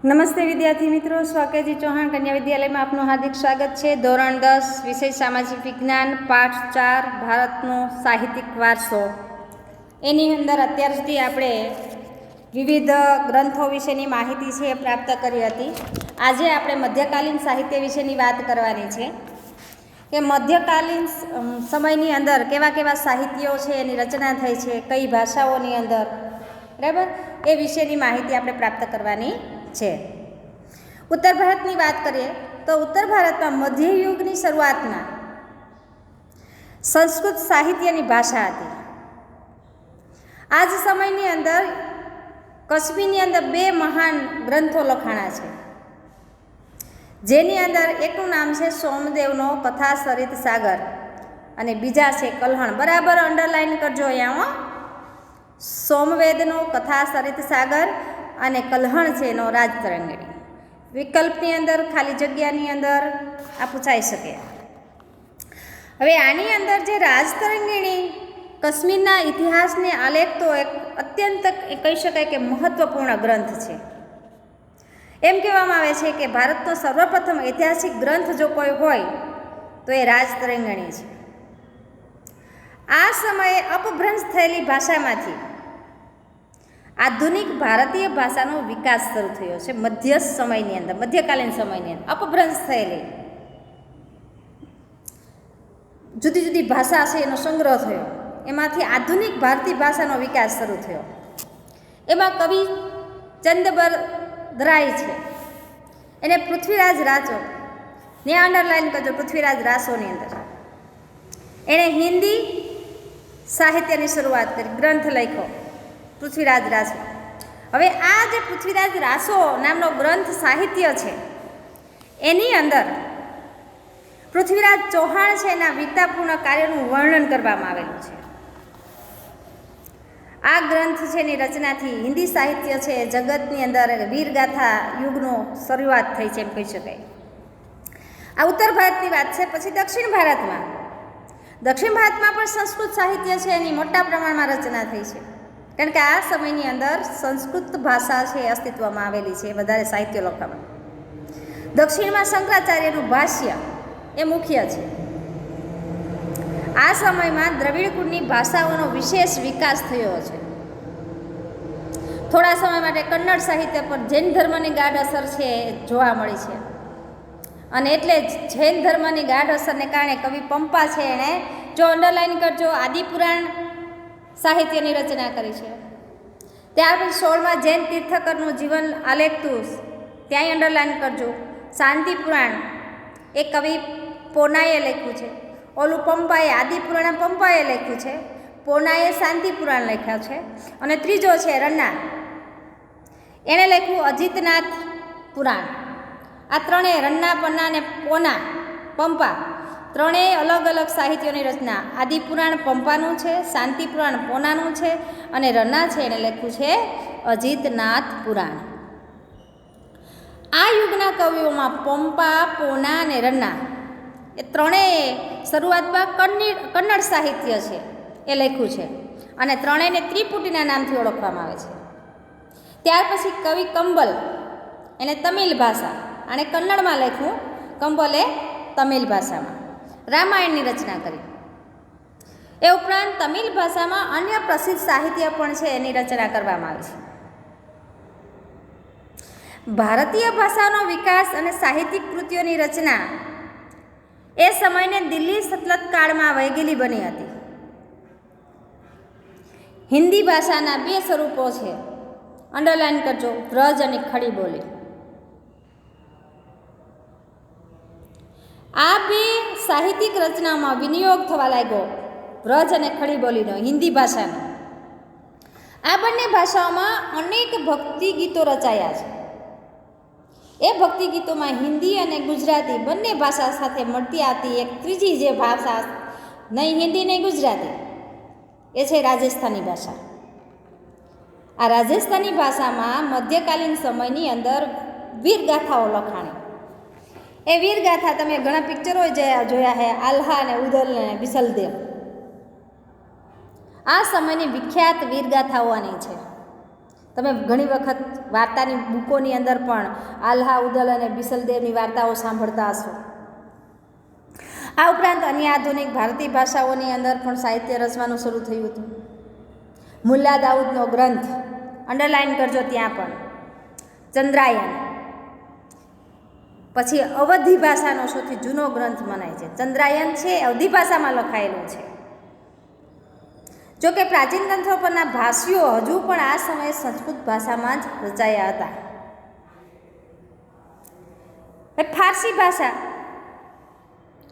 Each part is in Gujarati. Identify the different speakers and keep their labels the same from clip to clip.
Speaker 1: નમસ્તે વિદ્યાર્થી મિત્રો, સ્વાકેજી ચૌહાણ કન્યા વિદ્યાલયમાં આપનું હાર્દિક સ્વાગત છે. ધોરણ 10 વિષય સામાજિક વિજ્ઞાન, પાઠ 4 ભારતનો સાહિત્યિક વારસો. એની અંદર અત્યાર સુધી આપણે વિવિધ ગ્રંથો વિશેની માહિતી છે એ પ્રાપ્ત કરી હતી. આજે આપણે મધ્યકાલીન સાહિત્ય વિશેની વાત કરવાની છે કે મધ્યકાલીન સમયની અંદર કેવા કેવા સાહિત્યો છે, એની રચના થઈ છે, કઈ ભાષાઓની અંદર, બરાબર, એ વિશેની માહિતી આપણે પ્રાપ્ત કરવાની છે. ઉત્તર ભારતની વાત કરીએ તો ઉત્તર ભારતમાં મધ્યયુગની શરૂઆતમાં સંસ્કૃત સાહિત્યની ભાષા હતી. આ જ સમયની અંદર કશ્મીરની અંદર 2 મહાન ગ્રંથો લખાણા છે, જેની અંદર એકનું નામ છે સોમદેવનો કથા સરિત સાગર અને બીજા છે કલ્હણ. બરાબર અંડરલાઈન કરજો અહીંયા. સોમવેદનો કથા સરિત સાગર અને કલ્હણ છે એનો રાજતરંગિણી. વિકલ્પની અંદર ખાલી જગ્યાની અંદર આ પૂછાઈ શકે. હવે આની અંદર જે રાજતરંગિણી કાશ્મીરના ઇતિહાસને આલેખતો એક અત્યંત કહી શકાય કે મહત્વપૂર્ણ ગ્રંથ છે. એમ કહેવામાં આવે છે કે ભારતનો સર્વપ્રથમ ઐતિહાસિક ગ્રંથ જો કોઈ હોય તો એ રાજતરંગિણી છે. આ સમયે અપભ્રંશ થયેલી ભાષામાંથી આધુનિક ભારતીય ભાષાનો વિકાસ શરૂ થયો છે. મધ્યકાલીન સમયની અંદર અપભ્રંશ થયેલી જુદી જુદી ભાષા છે એનો સંગ્રહ થયો, એમાંથી આધુનિક ભારતીય ભાષાનો વિકાસ શરૂ થયો. એમાં કવિ ચંદબરદરાય છે, એને પૃથ્વીરાજ રાસો, ને અંડરલાઈન કરજો, પૃથ્વીરાજ રાસોની અંદર એણે હિન્દી સાહિત્યની શરૂઆત કરી, ગ્રંથ લખ્યો પૃથ્વીરાજ રાસો. હવે આ જે પૃથ્વીરાજ રાસો નામનો ગ્રંથ સાહિત્ય છે એની અંદર પૃથ્વીરાજ ચૌહાણ છે એના વીરતાપૂર્ણ કાર્યનું વર્ણન કરવામાં આવેલું છે. આ ગ્રંથ છે એની રચનાથી હિન્દી સાહિત્ય છે જગતની અંદર વીરગાથા યુગનો શરૂઆત થઈ છે એમ કહી શકાય. આ ઉત્તર ભારતની વાત છે. પછી દક્ષિણ ભારતમાં પણ સંસ્કૃત સાહિત્ય છે એની મોટા પ્રમાણમાં રચના થઈ છે, કારણ કે આ સમયની અંદર સંસ્કૃત ભાષા છે અસ્તિત્વમાં આવેલી છે વધારે સાહિત્ય લખવામાં. દક્ષિણમાં શંકરાચાર્યનું ભાષ્ય એ મુખ્ય છે. આ સમયમાં દ્રવિડ કુળની ભાષાઓનો વિશેષ વિકાસ થયો છે. થોડા સમય માટે કન્નડ સાહિત્ય પર જૈન ધર્મની ગાઢ અસર છે જોવા મળી છે, અને એટલે જ જૈન ધર્મની ગાઢ અસરને કારણે કવિ પંપા છે એણે, જો અંડરલાઈન કરજો, આદિપુરાણ સાહિત્યની રચના કરી છે. ત્યાર પછી 16માં જૈન તીર્થકરનું જીવન આલેખતું ત્યાંય અંડરલાઈન કરજો. શાંતિપુરાણ એ કવિ પોનાએ લખ્યું છે. ઓલું પંપાએ આદિપુરાણ પંપાએ લખ્યું છે, પોનાએ શાંતિપુરાણ લખ્યા છે. અને ત્રીજો છે રન્ના, એણે લખ્યું અજીતનાથ પુરાણ. આ ત્રણેય રન્ના, પન્ના અને પોના, પંપા, ત્રણેય અલગ અલગ સાહિત્યોની રચના. આદિપુરાણ પંપાનું છે, શાંતિપુરાણ પોનાનું છે, અને રન્ના છે એણે લખ્યું છે અજીતનાથ પુરાણ. આ યુગના કવિઓમાં પંપા, પોના અને રન્ના એ ત્રણેય શરૂઆતમાં કન્નડ સાહિત્ય છે એ લખ્યું છે, અને ત્રણેયને ત્રિપુટીના નામથી ઓળખવામાં આવે છે. ત્યાર પછી કવિ કંબલ, એને તમિલ ભાષા, અને કન્નડમાં લખ્યું. કંબલે તમિલ ભાષામાં રામાયણની રચના કરી. એ ઉપરાંત તમિલ ભાષામાં અન્ય પ્રસિદ્ધ સાહિત્ય પણ છે એની રચના કરવામાં આવી છે. ભારતીય ભાષાનો વિકાસ અને સાહિત્યિક કૃતિઓની રચના એ સમયને દિલ્હી સલ્તનત કાળમાં વહેગેલી બની હતી. હિન્દી ભાષાના 2 સ્વરૂપો છે, અંડરલાઈન કરજો, વ્રજ અને ખડી બોલી. આ 2 સાહિત્યિક રચનામાં વિનિયોગ થવા લાગ્યો, વ્રજ અને ખડી બોલીનો, હિન્દી ભાષાનો. આ બંને ભાષાઓમાં અનેક ભક્તિ ગીતો રચાયા છે. એ ભક્તિ ગીતોમાં હિન્દી અને ગુજરાતી બંને ભાષા સાથે મળતી આવતી એક ત્રીજી જે ભાષા, નહીં હિન્દી નહીં ગુજરાતી, એ છે રાજસ્થાની ભાષા. આ રાજસ્થાની ભાષામાં મધ્યકાલીન સમયની અંદર વીરગાથાઓ લખાણી. એ વીરગાથા તમે ઘણા પિક્ચરો જોયા છે, આલ્હા અને ઉદલ અને બિસલદેવ. આ સમયની વિખ્યાત વીરગાથાઓ આની છે. તમે ઘણી વખત વાર્તાની બુકોની અંદર પણ આલ્હા ઉદલ અને બિસલદેવની વાર્તાઓ સાંભળતા હશો. આ ઉપરાંત અન્ય આધુનિક ભારતીય ભાષાઓની અંદર પણ સાહિત્ય રચવાનું શરૂ થયું હતું. મુલ્લા દાઉદનો ગ્રંથ અંડરલાઇન કરજો ત્યાં પણ, ચંદ્રાયન. પછી અવધી ભાષાનો સૌથી જૂનો ગ્રંથ મનાય છે. ચંદ્રાયન છે અવધી ભાષામાં લખાયેલું છે. જો કે પ્રાચીન ગ્રંથો પરના ભાષ્યો હજુ પણ આ સમયે સંસ્કૃત ભાષામાં જ રચાયા હતા. ફારસી ભાષા,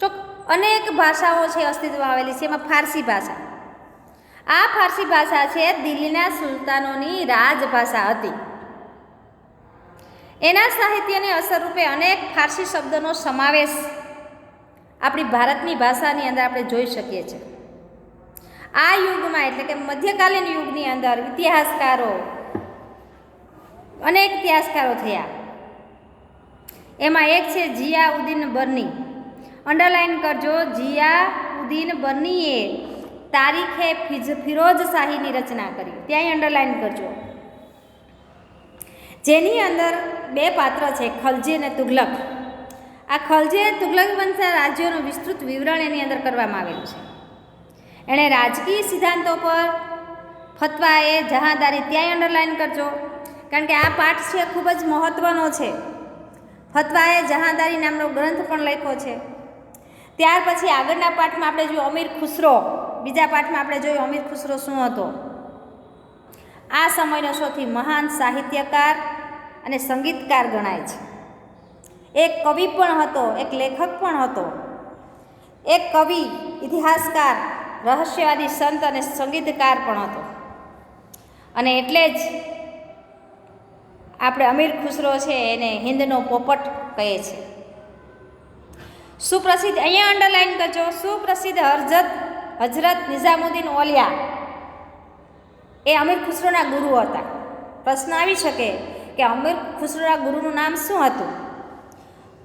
Speaker 1: તો અનેક ભાષાઓ છે અસ્તિત્વમાં આવેલી છે, એમાં ફારસી ભાષા. આ ફારસી ભાષા છે દિલ્હીના સુલતાનોની રાજભાષા હતી. એના સાહિત્યની અસરરૂપે અનેક ફારસી શબ્દોનો સમાવેશ આપણી ભારતની ભાષાની અંદર આપણે જોઈ શકીએ છીએ. આ યુગમાં એટલે કે મધ્યકાલીન યુગની અંદર અનેક ઇતિહાસકારો થયા. એમાં એક છે જિયાઉદ્દીન બર્ની. અંડરલાઇન કરજો, જિયાઉદ્દીન બર્નીએ તારીખે ફિરોઝ શાહીની રચના કરી, ત્યાંય અંડરલાઇન કરજો. જેની અંદર બે પાત્ર છે, ખલજી અને તુગલક. આ ખલજી અને તુગલક વંશના રાજ્યોનું વિસ્તૃત વિવરણ એની અંદર કરવામાં આવેલું છે. એણે રાજકીય સિદ્ધાંતો પર ફતવાએ જહાંદારી, ત્યાંય અંડરલાઇન કરજો, કારણ કે આ પાઠ છે ખૂબ જ મહત્ત્વનો છે. ફતવાએ જહાંદારી નામનો ગ્રંથ પણ લખ્યો છે. ત્યાર પછી આગળના પાઠમાં આપણે જોયું અમીર ખુસરો. બીજા પાઠમાં આપણે જોયું અમીર ખુસરો શું હતો. આ સમયનો સૌથી મહાન સાહિત્યકાર અને સંગીતકાર ગણાય છે. એક કવિ પણ હતો, એક લેખક પણ હતો. એક કવિ, ઇતિહાસકાર, રહસ્યવાદી, સંત અને સંગીતકાર પણ હતો. અને એટલે જ આપણે અમીર ખુસરો છે એને હિન્દનો પોપટ કહે છે. સુપ્રસિદ્ધ, અહીંયા અંડરલાઇન કરજો, સુપ્રસિદ્ધ હજરત નિઝામુદ્દીન ઓલિયા એ અમીર ખુસરોના ગુરુ હતા. પ્રશ્ન આવી શકે કે અમીર ખુસરોના ગુરુનું નામ શું હતું?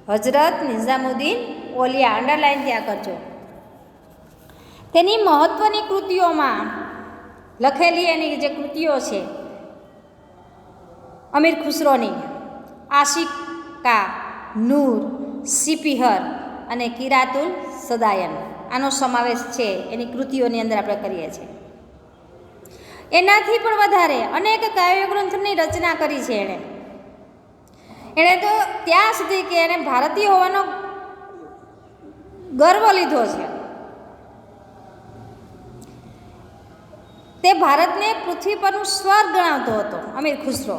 Speaker 1: હજરત નિઝામુદ્દીન ઓલિયા. અંડરલાઇન ત્યાં કરજો. તેની મહત્ત્વની કૃતિઓમાં લખેલી એની જે કૃતિઓ છે અમીર ખુસરોની, આશિકા, નૂર, સિપિહર અને કિરાતુલ સદાયન, આનો સમાવેશ છે એની કૃતિઓની અંદર આપણે કરીએ છીએ. એનાથી પણ વધારે અનેક કાવ્ય ગ્રંથોની રચના કરી છે એણે તો ત્યાં સુધી કે એણે ભારતીય હોવાનો ગર્વ લીધો છે. તે ભારતને પૃથ્વી પરનું સ્વર્ગ ગણાવતો હતો અમીર ખુસરો.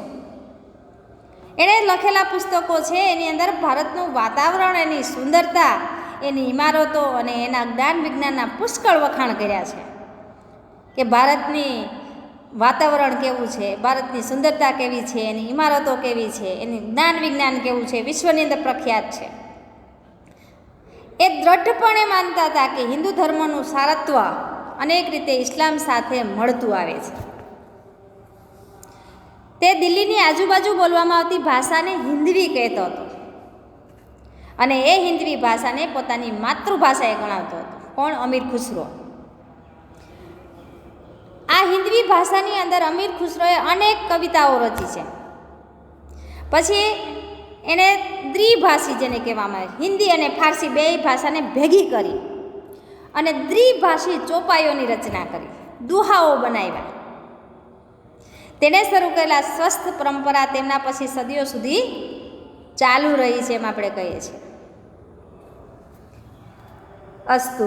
Speaker 1: એણે લખેલા પુસ્તકો છે એની અંદર ભારતનું વાતાવરણ, એની સુંદરતા, એની ઇમારતો અને એના જ્ઞાન વિજ્ઞાનના પુષ્કળ વખાણ કર્યા છે કે ભારતની વાતાવરણ કેવું છે, ભારતની સુંદરતા કેવી છે, એની ઇમારતો કેવી છે, એની જ્ઞાન વિજ્ઞાન કેવું છે, વિશ્વની અંદર પ્રખ્યાત છે. એ દ્રઢપણે માનતા હતા કે હિન્દુ ધર્મનું સારત્વ અનેક રીતે ઇસ્લામ સાથે મળતું આવે છે. તે દિલ્હીની આજુબાજુ બોલવામાં આવતી ભાષાને હિન્દવી કહેતો હતો અને એ હિન્દવી ભાષાને પોતાની માતૃભાષાએ ગણાવતો હતો. કોણ? અમીર ખુસરો. આ હિન્દવી ભાષાની અંદર અમીર ખુસરોએ અનેક કવિતાઓ રચી છે. પછી એણે દ્વિભાષી, જેને કહેવામાં આવે, હિન્દી અને ફારસી બે ભાષાને ભેગી કરી અને દ્વિભાષી ચોપાઈઓની રચના કરી, દુહાઓ બનાવ્યા. તેણે શરૂ કરેલા સ્વસ્થ પરંપરા તેમના પછી સદીઓ સુધી ચાલુ રહી છે, એમ આપણે કહીએ છીએ. અસ્તુ.